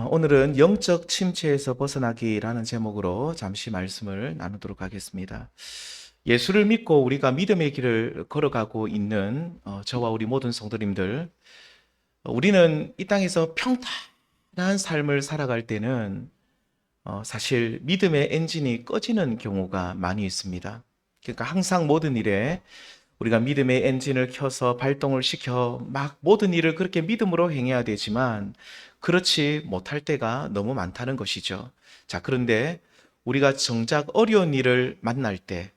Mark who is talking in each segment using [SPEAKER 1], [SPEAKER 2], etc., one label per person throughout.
[SPEAKER 1] 오늘은 영적 침체에서 벗어나기라는 제목으로 잠시 말씀을 나누도록 하겠습니다. 예수를 믿고 우리가 믿음의 길을 걸어가고 있는 저와 우리 모든 성도님들, 우리는 이 땅에서 평탄한 삶을 살아갈 때는 사실 믿음의 엔진이 꺼지는 경우가 많이 있습니다. 그러니까 항상 모든 일에 우리가 믿음의 엔진을 켜서 발동을 시켜 막 모든 일을 그렇게 믿음으로 행해야 되지만 그렇지 못할 때가 너무 많다는 것이죠. 자, 그런데 우리가 정작 어려운 일을 만날 때,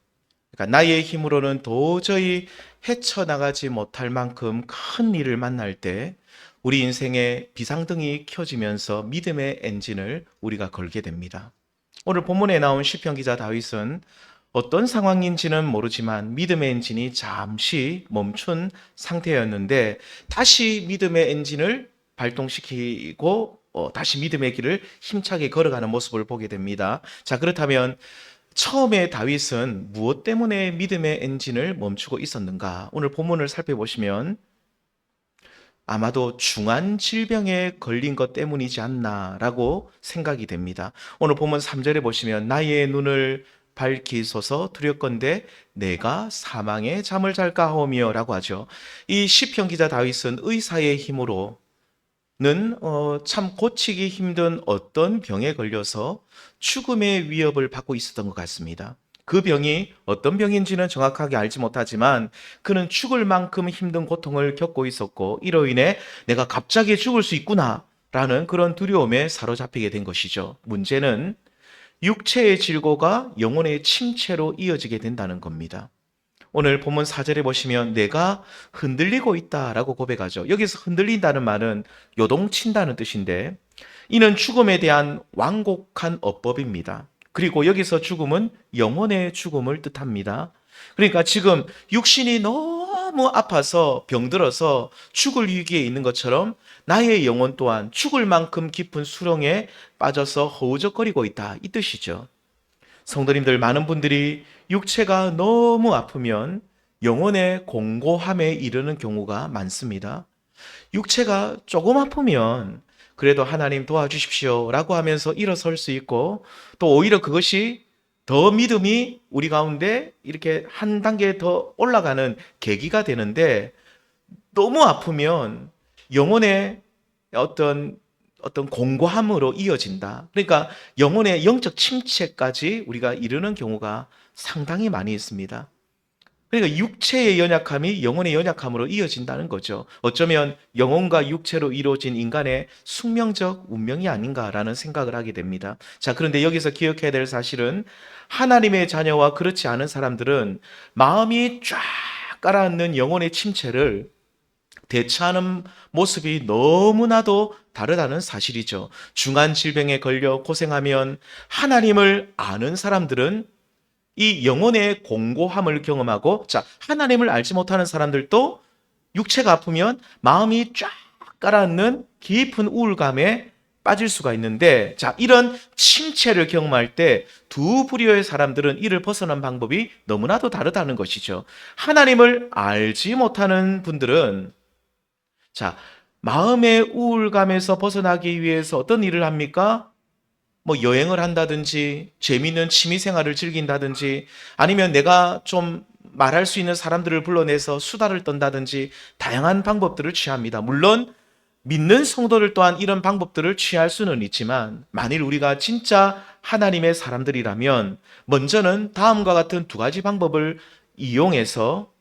[SPEAKER 1] 그러니까 나의 힘으로는 도저히 헤쳐나가지 못할 만큼 큰 일을 만날 때 우리 인생의 비상등이 켜지면서 믿음의 엔진을 우리가 걸게 됩니다. 오늘 본문에 나온 시편 기자 다윗은 어떤 상황인지는 모르지만 믿음의 엔진이 잠시 멈춘 상태였는데 다시 믿음의 엔진을 발동시키고 다시 믿음의 길을 힘차게 걸어가는 모습을 보게 됩니다. 자, 그렇다면 처음에 다윗은 무엇 때문에 믿음의 엔진을 멈추고 있었는가? 오늘 본문을 살펴보시면 아마도 중한 질병에 걸린 것 때문이지 않나라고 생각이 됩니다. 오늘 본문 3절에 보시면 나의 눈을 밝히소서 두렵건대 내가 사망의 잠을 잘까 하오며 라고 하죠. 이 시편 기자 다윗은 의사의 힘으로는 참 고치기 힘든 어떤 병에 걸려서 죽음의 위협을 받고 있었던 것 같습니다. 그 병이 어떤 병인지는 정확하게 알지 못하지만 그는 죽을 만큼 힘든 고통을 겪고 있었고 이로 인해 내가 갑자기 죽을 수 있구나 라는 그런 두려움에 사로잡히게 된 것이죠. 문제는 육체의 질고가 영혼의 침체로 이어지게 된다는 겁니다. 오늘 본문 4절에 보시면 내가 흔들리고 있다라고 고백하죠. 여기서 흔들린다는 말은 요동친다는 뜻인데 이는 죽음에 대한 완곡한 어법입니다. 그리고 여기서 죽음은 영혼의 죽음을 뜻합니다. 그러니까 지금 육신이 너무 아파서 병들어서 죽을 위기에 있는 것처럼 나의 영혼 또한 죽을 만큼 깊은 수렁에 빠져서 허우적거리고 있다. 이 뜻이죠. 성도님들, 많은 분들이 육체가 너무 아프면 영혼의 공고함에 이르는 경우가 많습니다. 육체가 조금 아프면 그래도 하나님 도와주십시오 라고 하면서 일어설 수 있고 또 오히려 그것이 더 믿음이 우리 가운데 이렇게 한 단계 더 올라가는 계기가 되는데 너무 아프면 영혼의 어떤 공고함으로 이어진다. 그러니까 영혼의 영적 침체까지 우리가 이르는 경우가 상당히 많이 있습니다. 그러니까 육체의 연약함이 영혼의 연약함으로 이어진다는 거죠. 어쩌면 영혼과 육체로 이루어진 인간의 숙명적 운명이 아닌가라는 생각을 하게 됩니다. 자, 그런데 여기서 기억해야 될 사실은 하나님의 자녀와 그렇지 않은 사람들은 마음이 쫙 깔아앉는 영혼의 침체를 대처하는 모습이 너무나도 다르다는 사실이죠. 중한 질병에 걸려 고생하면 하나님을 아는 사람들은 이 영혼의 공고함을 경험하고, 자, 하나님을 알지 못하는 사람들도 육체가 아프면 마음이 쫙 가라앉는 깊은 우울감에 빠질 수가 있는데, 자, 이런 침체를 경험할 때 두 부류의 사람들은 이를 벗어난 방법이 너무나도 다르다는 것이죠. 하나님을 알지 못하는 분들은 자, 마음의 우울감에서 벗어나기 위해서 어떤 일을 합니까? 뭐 여행을 한다든지 재미있는 취미 생활을 즐긴다든지 아니면 내가 좀 말할 수 있는 사람들을 불러내서 수다를 떤다든지 다양한 방법들을 취합니다. 물론 믿는 성도들 또한 이런 방법들을 취할 수는 있지만 만일 우리가 진짜 하나님의 사람들이라면 먼저는 다음과 같은 두 가지 방법을 이용해서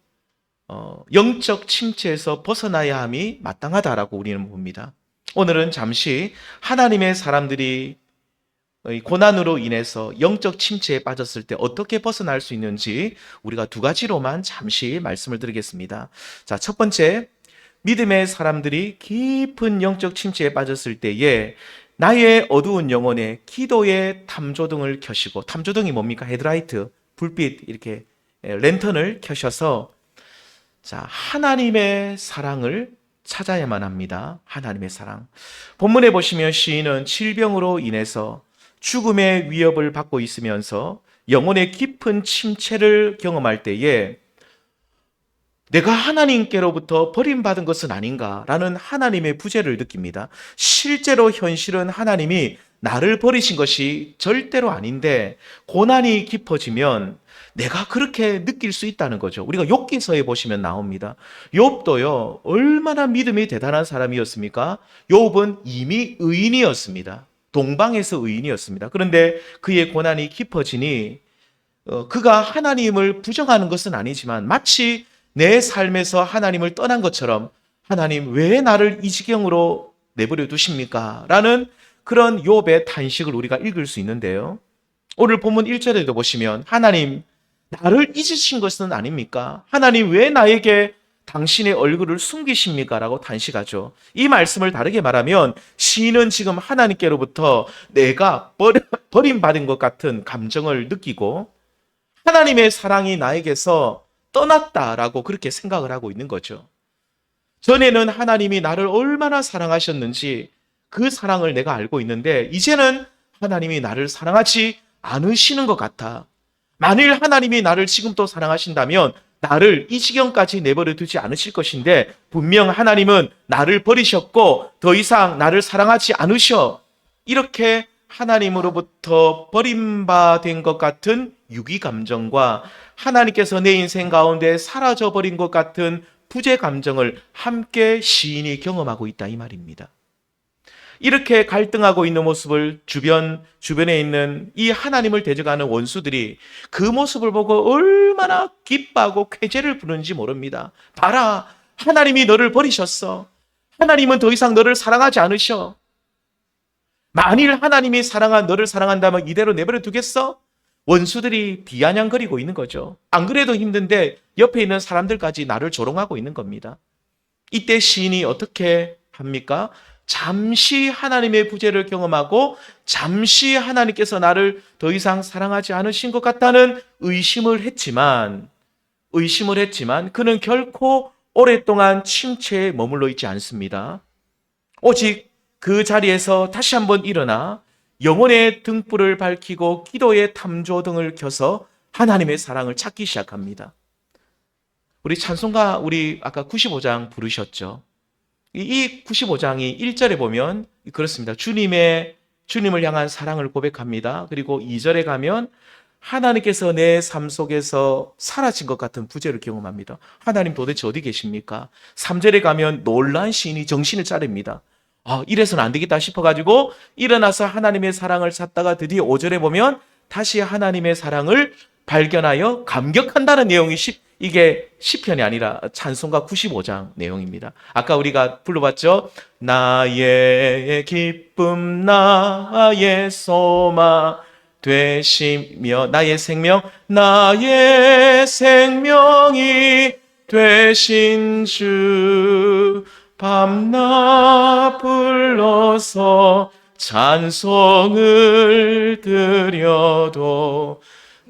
[SPEAKER 1] 영적 침체에서 벗어나야 함이 마땅하다라고 우리는 봅니다. 오늘은 잠시 하나님의 사람들이 고난으로 인해서 영적 침체에 빠졌을 때 어떻게 벗어날 수 있는지 우리가 두 가지로만 잠시 말씀을 드리겠습니다. 자, 첫 번째, 믿음의 사람들이 깊은 영적 침체에 빠졌을 때에 나의 어두운 영혼에 기도의 탐조등을 켜시고, 탐조등이 뭡니까? 헤드라이트, 불빛, 이렇게 랜턴을 켜셔서 자, 하나님의 사랑을 찾아야만 합니다. 하나님의 사랑. 본문에 보시면 시인은 질병으로 인해서 죽음의 위협을 받고 있으면서 영혼의 깊은 침체를 경험할 때에 내가 하나님께로부터 버림받은 것은 아닌가라는 하나님의 부재를 느낍니다. 실제로 현실은 하나님이 나를 버리신 것이 절대로 아닌데 고난이 깊어지면 내가 그렇게 느낄 수 있다는 거죠. 우리가 욥기서에 보시면 나옵니다. 욥도요, 얼마나 믿음이 대단한 사람이었습니까? 욥은 이미 의인이었습니다. 동방에서 의인이었습니다. 그런데 그의 고난이 깊어지니 그가 하나님을 부정하는 것은 아니지만 마치 내 삶에서 하나님을 떠난 것처럼 하나님 왜 나를 이 지경으로 내버려 두십니까? 라는 그런 욥의 탄식을 우리가 읽을 수 있는데요. 오늘 본문 1절에도 보시면 하나님 나를 잊으신 것은 아닙니까? 하나님 왜 나에게 당신의 얼굴을 숨기십니까? 라고 탄식하죠. 이 말씀을 다르게 말하면 시인은 지금 하나님께로부터 내가 버림받은 것 같은 감정을 느끼고 하나님의 사랑이 나에게서 떠났다라고 그렇게 생각을 하고 있는 거죠. 전에는 하나님이 나를 얼마나 사랑하셨는지 그 사랑을 내가 알고 있는데 이제는 하나님이 나를 사랑하지 않으시는 것 같아. 만일 하나님이 나를 지금도 사랑하신다면 나를 이 지경까지 내버려 두지 않으실 것인데 분명 하나님은 나를 버리셨고 더 이상 나를 사랑하지 않으셔. 이렇게 하나님으로부터 버림받은 것 같은 유기 감정과 하나님께서 내 인생 가운데 사라져버린 것 같은 부재 감정을 함께 시인이 경험하고 있다 이 말입니다. 이렇게 갈등하고 있는 모습을 주변에 있는 이 하나님을 대적하는 원수들이 그 모습을 보고 얼마나 기뻐하고 쾌재를 부르는지 모릅니다. 봐라, 하나님이 너를 버리셨어. 하나님은 더 이상 너를 사랑하지 않으셔. 만일 하나님이 너를 사랑한다면 이대로 내버려 두겠어? 원수들이 비아냥거리고 있는 거죠. 안 그래도 힘든데 옆에 있는 사람들까지 나를 조롱하고 있는 겁니다. 이때 시인이 어떻게 합니까? 잠시 하나님의 부재를 경험하고 잠시 하나님께서 나를 더 이상 사랑하지 않으신 것 같다는 의심을 했지만 그는 결코 오랫동안 침체에 머물러 있지 않습니다. 오직 그 자리에서 다시 한번 일어나 영혼의 등불을 밝히고 기도의 탐조등을 켜서 하나님의 사랑을 찾기 시작합니다. 우리 찬송가 우리 아까 95장 부르셨죠. 이 95장이 1절에 보면 그렇습니다. 주님을 향한 사랑을 고백합니다. 그리고 2절에 가면 하나님께서 내 삶 속에서 사라진 것 같은 부재를 경험합니다. 하나님 도대체 어디 계십니까? 3절에 가면 놀란 시인이 정신을 차립니다. 이래서는 안 되겠다 싶어가지고 일어나서 하나님의 사랑을 찾다가 드디어 5절에 보면 다시 하나님의 사랑을 발견하여 감격한다는 내용이 이게 시편이 아니라 찬송가 95장 내용입니다. 아까 우리가 불러봤죠? 나의 기쁨 나의 소망 되시며 나의 생명이 되신 주 밤낮 불러서 찬송을 드려도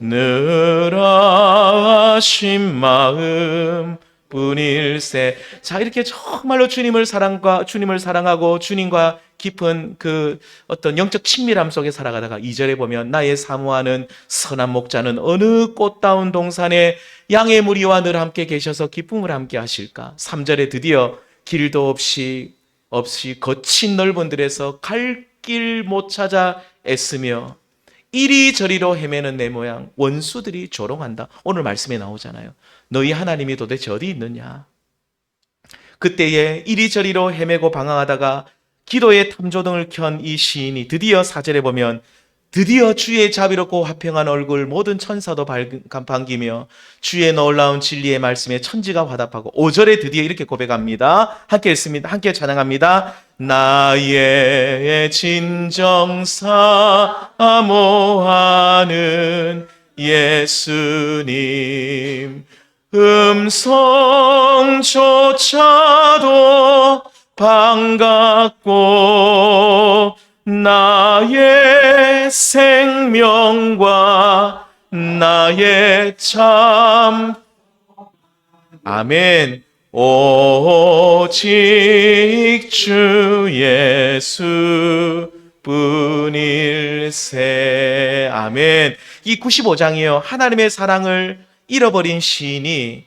[SPEAKER 1] 늘 아신 마음 뿐일세. 자, 이렇게 정말로 주님을 사랑하고 주님과 깊은 그 어떤 영적 친밀함 속에 살아가다가 2절에 보면 나의 사모하는 선한 목자는 어느 꽃다운 동산에 양의 무리와 늘 함께 계셔서 기쁨을 함께 하실까. 3절에 드디어 길도 없이 거친 넓은 들에서 갈 길 못 찾아 애쓰며 이리저리로 헤매는 내 모양 원수들이 조롱한다. 오늘 말씀에 나오잖아요. 너희 하나님이 도대체 어디 있느냐. 그때에 이리저리로 헤매고 방황하다가 기도의 탐조등을 켠 이 시인이 드디어 4절에 보면 드디어 주의 자비롭고 화평한 얼굴 모든 천사도 반기며 주의 놀라운 진리의 말씀에 천지가 화답하고 5절에 드디어 이렇게 고백합니다. 함께 읽습니다. 함께 찬양합니다. 나의 진정 사모하는 예수님 음성조차도 반갑고 나의 생명과 나의 참 아멘 오직 주 예수 뿐일세 아멘. 이 95장이요 하나님의 사랑을 잃어버린 시인이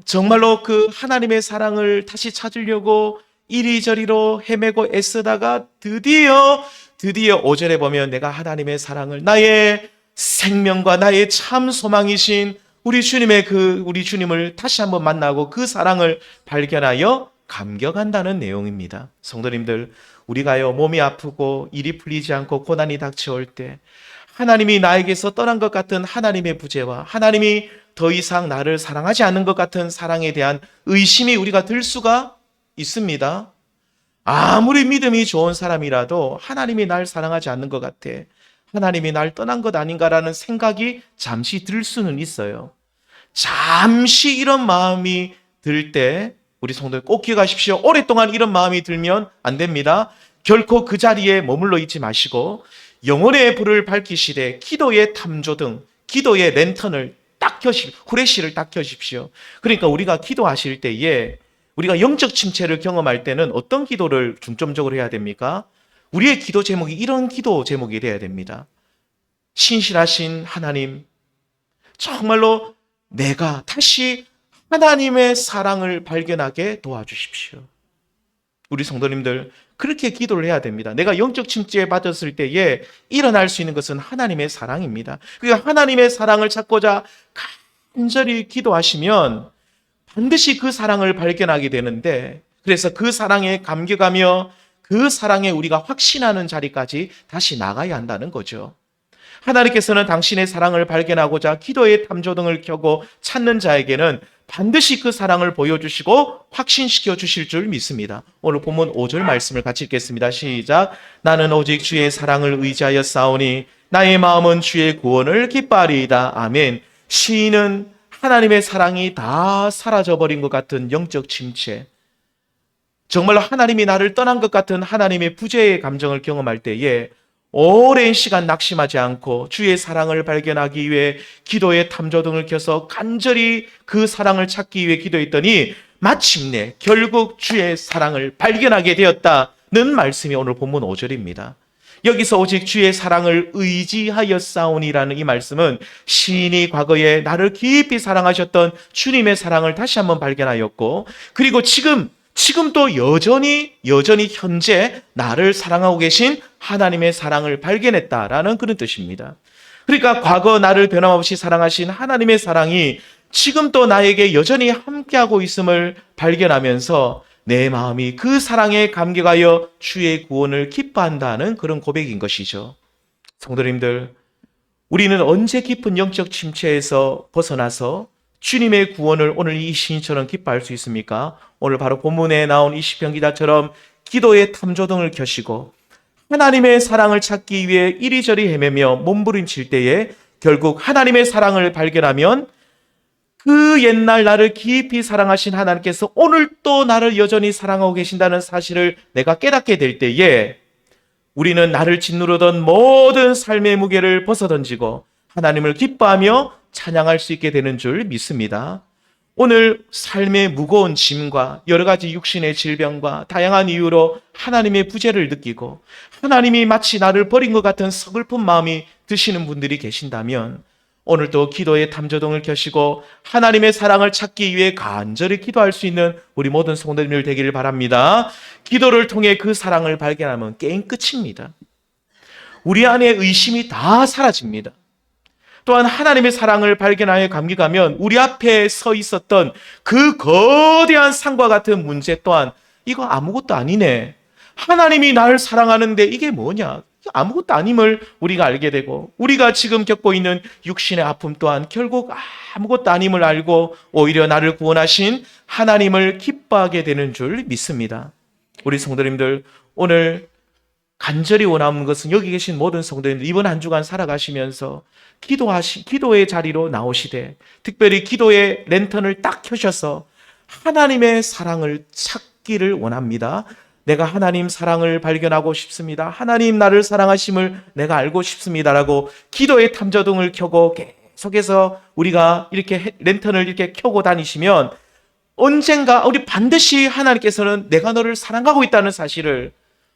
[SPEAKER 1] 정말로 그 하나님의 사랑을 다시 찾으려고 이리저리로 헤매고 애쓰다가 드디어 5절에 보면 내가 하나님의 사랑을, 나의 생명과 나의 참 소망이신 우리 주님을 다시 한번 만나고 그 사랑을 발견하여 감격한다는 내용입니다. 성도님들, 우리가요, 몸이 아프고 일이 풀리지 않고 고난이 닥쳐올 때 하나님이 나에게서 떠난 것 같은 하나님의 부재와 하나님이 더 이상 나를 사랑하지 않는 것 같은 사랑에 대한 의심이 우리가 들 수가 있습니다. 아무리 믿음이 좋은 사람이라도 하나님이 날 사랑하지 않는 것 같아, 하나님이 날 떠난 것 아닌가라는 생각이 잠시 들 수는 있어요. 잠시 이런 마음이 들 때 우리 성도들 꼭 기억하십시오. 오랫동안 이런 마음이 들면 안 됩니다. 결코 그 자리에 머물러 있지 마시고 영혼의 불을 밝히시되 기도의 탐조등, 기도의 랜턴을 딱 켜십시오. 후레쉬를 딱 켜십시오. 그러니까 우리가 기도하실 때에, 우리가 영적 침체를 경험할 때는 어떤 기도를 중점적으로 해야 됩니까? 우리의 기도 제목이 이런 기도 제목이 돼야 됩니다. 신실하신 하나님, 정말로 내가 다시 하나님의 사랑을 발견하게 도와주십시오. 우리 성도님들, 그렇게 기도를 해야 됩니다. 내가 영적 침체에 빠졌을 때에 일어날 수 있는 것은 하나님의 사랑입니다. 그러니까 하나님의 사랑을 찾고자 간절히 기도하시면 반드시 그 사랑을 발견하게 되는데, 그래서 그 사랑에 감격하며 그 사랑에 우리가 확신하는 자리까지 다시 나가야 한다는 거죠. 하나님께서는 당신의 사랑을 발견하고자 기도의 탐조등을 켜고 찾는 자에게는 반드시 그 사랑을 보여주시고 확신시켜 주실 줄 믿습니다. 오늘 본문 5절 말씀을 같이 읽겠습니다. 시작. 나는 오직 주의 사랑을 의지하여 싸우니 나의 마음은 주의 구원을 기뻐하리이다. 아멘. 시인은 하나님의 사랑이 다 사라져버린 것 같은 영적 침체, 정말로 하나님이 나를 떠난 것 같은 하나님의 부재의 감정을 경험할 때에 오랜 시간 낙심하지 않고 주의 사랑을 발견하기 위해 기도의 탐조등을 켜서 간절히 그 사랑을 찾기 위해 기도했더니 마침내 결국 주의 사랑을 발견하게 되었다는 말씀이 오늘 본문 5절입니다. 여기서 오직 주의 사랑을 의지하여 싸우니라는 이 말씀은 시인이 과거에 나를 깊이 사랑하셨던 주님의 사랑을 다시 한번 발견하였고, 그리고 지금 또 여전히 현재 나를 사랑하고 계신 하나님의 사랑을 발견했다라는 그런 뜻입니다. 그러니까 과거 나를 변함없이 사랑하신 하나님의 사랑이 지금 또 나에게 여전히 함께하고 있음을 발견하면서 내 마음이 그 사랑에 감격하여 주의 구원을 기뻐한다는 그런 고백인 것이죠. 성도님들, 우리는 언제 깊은 영적 침체에서 벗어나서 주님의 구원을 오늘 이 시인처럼 기뻐할 수 있습니까? 오늘 바로 본문에 나온 이 시편 기자처럼 기도의 탐조등을 켜시고 하나님의 사랑을 찾기 위해 이리저리 헤매며 몸부림칠 때에 결국 하나님의 사랑을 발견하면 그 옛날 나를 깊이 사랑하신 하나님께서 오늘 또 나를 여전히 사랑하고 계신다는 사실을 내가 깨닫게 될 때에 우리는 나를 짓누르던 모든 삶의 무게를 벗어던지고 하나님을 기뻐하며 찬양할 수 있게 되는 줄 믿습니다. 오늘 삶의 무거운 짐과 여러 가지 육신의 질병과 다양한 이유로 하나님의 부재를 느끼고 하나님이 마치 나를 버린 것 같은 서글픈 마음이 드시는 분들이 계신다면 오늘도 기도의 탐조등을 켜시고 하나님의 사랑을 찾기 위해 간절히 기도할 수 있는 우리 모든 성도님들 되기를 바랍니다. 기도를 통해 그 사랑을 발견하면 게임 끝입니다. 우리 안에 의심이 다 사라집니다. 또한 하나님의 사랑을 발견하여 감격하면 우리 앞에 서 있었던 그 거대한 산과 같은 문제 또한 이거 아무것도 아니네. 하나님이 나를 사랑하는데 이게 뭐냐? 아무것도 아님을 우리가 알게 되고 우리가 지금 겪고 있는 육신의 아픔 또한 결국 아무것도 아님을 알고 오히려 나를 구원하신 하나님을 기뻐하게 되는 줄 믿습니다. 우리 성도님들, 오늘 간절히 원하는 것은 여기 계신 모든 성도님들 이번 한 주간 살아가시면서 기도의 자리로 나오시되 특별히 기도의 랜턴을 딱 켜셔서 하나님의 사랑을 찾기를 원합니다. 내가 하나님 사랑을 발견하고 싶습니다. 하나님 나를 사랑하심을 내가 알고 싶습니다라고 기도의 탐조등을 켜고 계속해서 우리가 이렇게 랜턴을 이렇게 켜고 다니시면 언젠가 우리 반드시 하나님께서는 내가 너를 사랑하고 있다는 사실을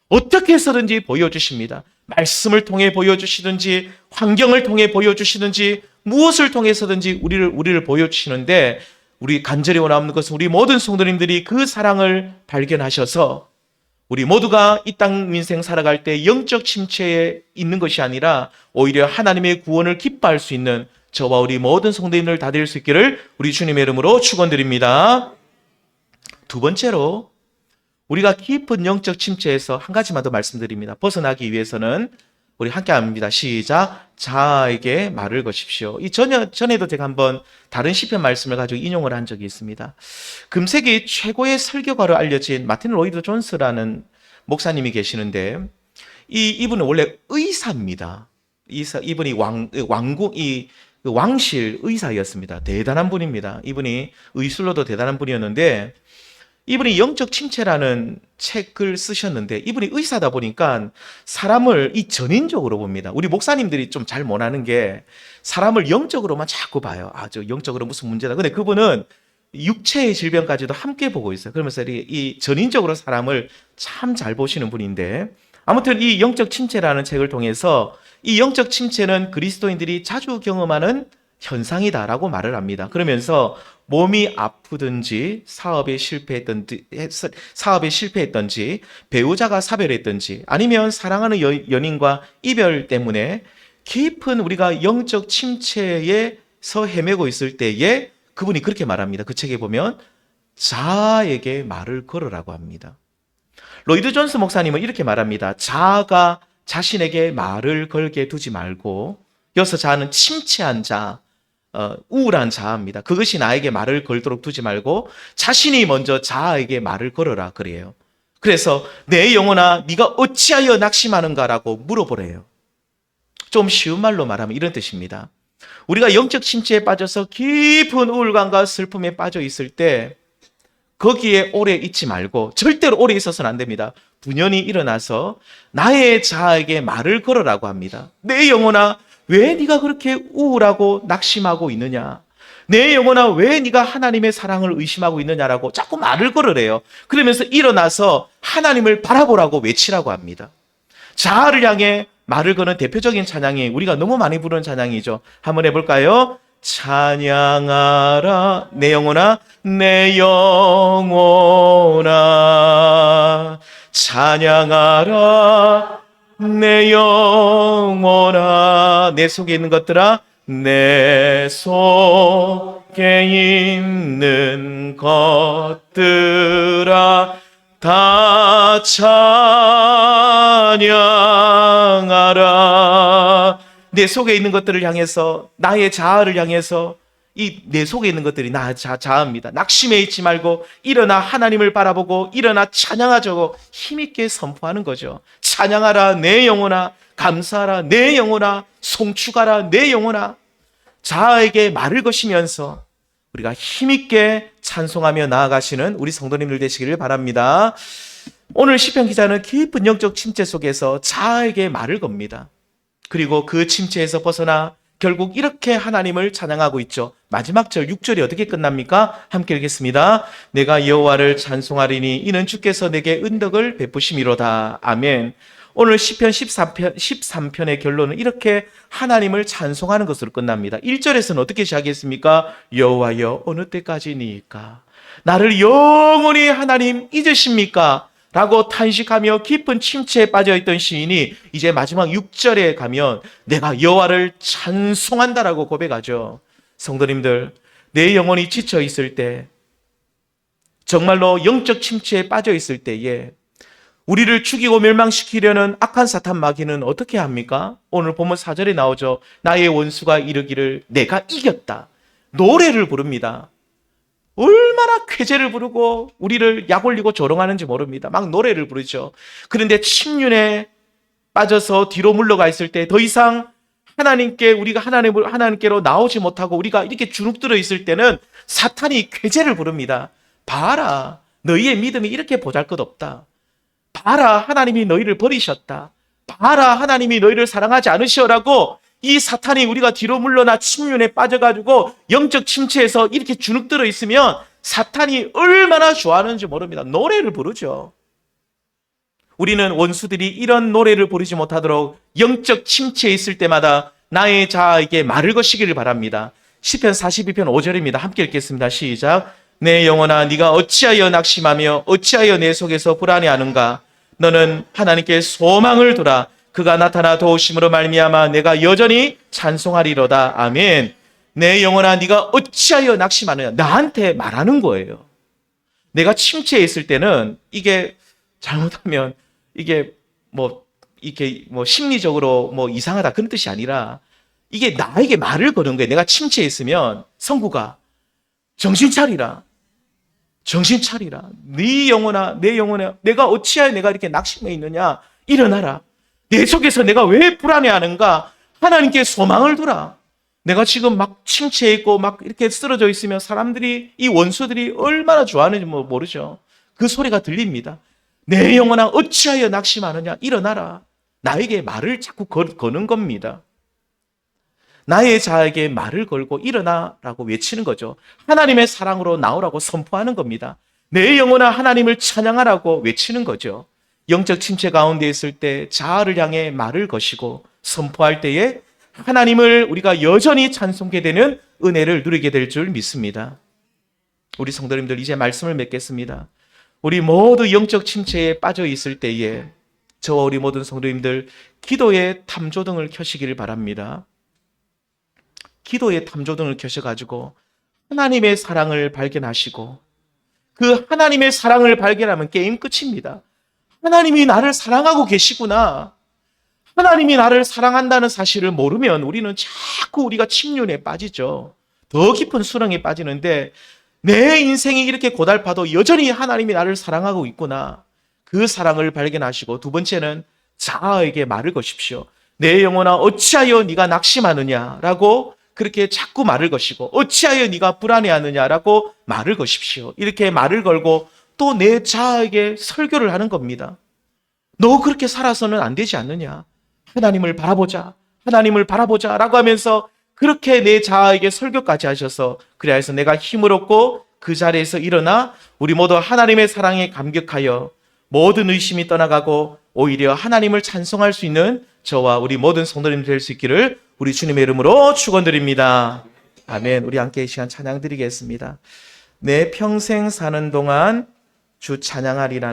[SPEAKER 1] 어떻게 해서든지 보여주십니다. 말씀을 통해 보여주시든지 환경을 통해 보여주시든지 무엇을 통해서든지 우리를 보여주시는데 우리 간절히 원하는 것은 우리 모든 성도님들이 그 사랑을 발견하셔서 우리 모두가 이 땅 인생 살아갈 때 영적 침체에 있는 것이 아니라 오히려 하나님의 구원을 기뻐할 수 있는 저와 우리 모든 성도님들 다 될 수 있기를 우리 주님의 이름으로 축원드립니다. 두 번째로 우리가 깊은 영적 침체에서 한 가지만 더 말씀드립니다. 벗어나기 위해서는 우리 함께 합니다. 시작. 자아에게 말을 거십시오. 전에도 제가 한번 다른 시편 말씀을 가지고 인용을 한 적이 있습니다. 금세기 최고의 설교가로 알려진 마틴 로이드 존스라는 목사님이 계시는데 이분은 원래 의사입니다. 이분이 왕실 의사였습니다. 대단한 분입니다. 이분이 의술로도 대단한 분이었는데 이분이 영적 침체라는 책을 쓰셨는데 이분이 의사다 보니까 사람을 이 전인적으로 봅니다. 우리 목사님들이 좀 잘 못하는 게 사람을 영적으로만 자꾸 봐요. 저 영적으로 무슨 문제다. 근데 그분은 육체의 질병까지도 함께 보고 있어요. 그러면서 이 전인적으로 사람을 참 잘 보시는 분인데 아무튼 이 영적 침체라는 책을 통해서 이 영적 침체는 그리스도인들이 자주 경험하는 현상이다라고 말을 합니다. 그러면서 몸이 아프든지 사업에 실패했던지 배우자가 사별했던지 아니면 사랑하는 연인과 이별 때문에 깊은 우리가 영적 침체에서 헤매고 있을 때에 그분이 그렇게 말합니다. 그 책에 보면 자아에게 말을 걸으라고 합니다. 로이드 존스 목사님은 이렇게 말합니다. 자아가 자신에게 말을 걸게 두지 말고 여기서 자아는 침체한 자아, 우울한 자아입니다. 그것이 나에게 말을 걸도록 두지 말고 자신이 먼저 자아에게 말을 걸어라 그래요. 그래서 내 영혼아 네가 어찌하여 낙심하는가라고 물어보래요. 좀 쉬운 말로 말하면 이런 뜻입니다. 우리가 영적 침체에 빠져서 깊은 우울감과 슬픔에 빠져 있을 때 거기에 오래 있지 말고 절대로 오래 있어서는 안 됩니다. 분연히 일어나서 나의 자아에게 말을 걸으라고 합니다. 내 영혼아 왜 네가 그렇게 우울하고 낙심하고 있느냐? 내 영혼아 왜 네가 하나님의 사랑을 의심하고 있느냐라고 자꾸 말을 걸으래요. 그러면서 일어나서 하나님을 바라보라고 외치라고 합니다. 자아를 향해 말을 거는 대표적인 찬양이 우리가 너무 많이 부르는 찬양이죠. 한번 해볼까요? 찬양하라 내 영혼아 내 영혼아 찬양하라 내 영혼아 내 속에 있는 것들아 내 속에 있는 것들아 다 찬양하라. 내 속에 있는 것들을 향해서 나의 자아를 향해서 이 내 속에 있는 것들이 나 자아입니다. 낙심해 있지 말고 일어나 하나님을 바라보고 일어나 찬양하자고 힘있게 선포하는 거죠. 찬양하라 내 영혼아 감사하라 내 영혼아 송축하라 내 영혼아 자아에게 말을 거시면서 우리가 힘있게 찬송하며 나아가시는 우리 성도님들 되시기를 바랍니다. 오늘 시편 기자는 깊은 영적 침체 속에서 자아에게 말을 겁니다. 그리고 그 침체에서 벗어나 결국 이렇게 하나님을 찬양하고 있죠. 마지막 절 6절이 어떻게 끝납니까? 함께 읽겠습니다. 내가 여호와를 찬송하리니 이는 주께서 내게 은덕을 베푸심이로다. 아멘. 오늘 시편 13편의 결론은 이렇게 하나님을 찬송하는 것으로 끝납니다. 1절에서는 어떻게 시작했습니까? 여호와여 어느 때까지니까? 나를 영원히 하나님 잊으십니까? 라고 탄식하며 깊은 침체에 빠져있던 시인이 이제 마지막 6절에 가면 내가 여호와를 찬송한다라고 고백하죠. 성도님들, 내 영혼이 지쳐있을 때 정말로 영적 침체에 빠져있을 때에 우리를 죽이고 멸망시키려는 악한 사탄 마귀는 어떻게 합니까? 오늘 보면 4절에 나오죠. 나의 원수가 이르기를 내가 이겼다. 노래를 부릅니다. 얼마나 쾌재를 부르고 우리를 약올리고 조롱하는지 모릅니다. 막 노래를 부르죠. 그런데 침륜에 빠져서 뒤로 물러가 있을 때 더 이상 우리가 하나님께로 나오지 못하고 우리가 이렇게 주눅들어 있을 때는 사탄이 쾌재를 부릅니다. 봐라, 너희의 믿음이 이렇게 보잘것없다. 봐라, 하나님이 너희를 버리셨다. 봐라, 하나님이 너희를 사랑하지 않으시오라고 이 사탄이 우리가 뒤로 물러나 침륜에 빠져가지고 영적 침체에서 이렇게 주눅들어 있으면 사탄이 얼마나 좋아하는지 모릅니다. 노래를 부르죠. 우리는 원수들이 이런 노래를 부르지 못하도록 영적 침체에 있을 때마다 나의 자아에게 말을 거시기를 바랍니다. 시편 42편 5절입니다. 함께 읽겠습니다. 시작. 내 영혼아 네가 어찌하여 낙심하며 어찌하여 내 속에서 불안해하는가. 너는 하나님께 소망을 두라. 그가 나타나 도우심으로 말미암아 내가 여전히 찬송하리로다. 아멘. 내 영혼아 네가 어찌하여 낙심하느냐. 나한테 말하는 거예요. 내가 침체에 있을 때는 이게 잘못하면 이게 이렇게 심리적으로 이상하다 그런 뜻이 아니라 이게 나에게 말을 거는 거예요. 내가 침체에 있으면 성구가 정신 차리라. 정신 차리라. 네 영혼아, 내 영혼아, 내가 어찌하여 내가 이렇게 낙심해 있느냐. 일어나라. 내 속에서 내가 왜 불안해하는가. 하나님께 소망을 두라. 내가 지금 막 침체해 있고 막 이렇게 쓰러져 있으면 사람들이, 이 원수들이 얼마나 좋아하는지 모르죠. 그 소리가 들립니다. 내 영혼아 어찌하여 낙심하느냐. 일어나라. 나에게 말을 자꾸 거는 겁니다. 나의 자에게 말을 걸고 일어나라고 외치는 거죠. 하나님의 사랑으로 나오라고 선포하는 겁니다. 내 영혼아 하나님을 찬양하라고 외치는 거죠. 영적 침체 가운데 있을 때 자아를 향해 말을 거시고 선포할 때에 하나님을 우리가 여전히 찬송하게 되는 은혜를 누리게 될 줄 믿습니다. 우리 성도님들 이제 말씀을 맺겠습니다. 우리 모두 영적 침체에 빠져 있을 때에 저와 우리 모든 성도님들 기도의 탐조등을 켜시기를 바랍니다. 기도의 탐조등을 켜셔가지고 하나님의 사랑을 발견하시고 그 하나님의 사랑을 발견하면 게임 끝입니다. 하나님이 나를 사랑하고 계시구나. 하나님이 나를 사랑한다는 사실을 모르면 우리는 자꾸 우리가 침륜에 빠지죠. 더 깊은 수렁에 빠지는데 내 인생이 이렇게 고달파도 여전히 하나님이 나를 사랑하고 있구나. 그 사랑을 발견하시고 두 번째는 자아에게 말을 거십시오. 내 영혼아 어찌하여 네가 낙심하느냐라고 그렇게 자꾸 말을 거시고 어찌하여 네가 불안해하느냐라고 말을 거십시오. 이렇게 말을 걸고 또 내 자아에게 설교를 하는 겁니다. 너 그렇게 살아서는 안 되지 않느냐. 하나님을 바라보자. 하나님을 바라보자 라고 하면서 그렇게 내 자아에게 설교까지 하셔서 그래야 해서 내가 힘을 얻고 그 자리에서 일어나 우리 모두 하나님의 사랑에 감격하여 모든 의심이 떠나가고 오히려 하나님을 찬송할 수 있는 저와 우리 모든 성도님 될 수 있기를 우리 주님의 이름으로 축원드립니다. 아멘. 우리 함께 이 시간 찬양 드리겠습니다. 내 평생 사는 동안 주 찬양하리라.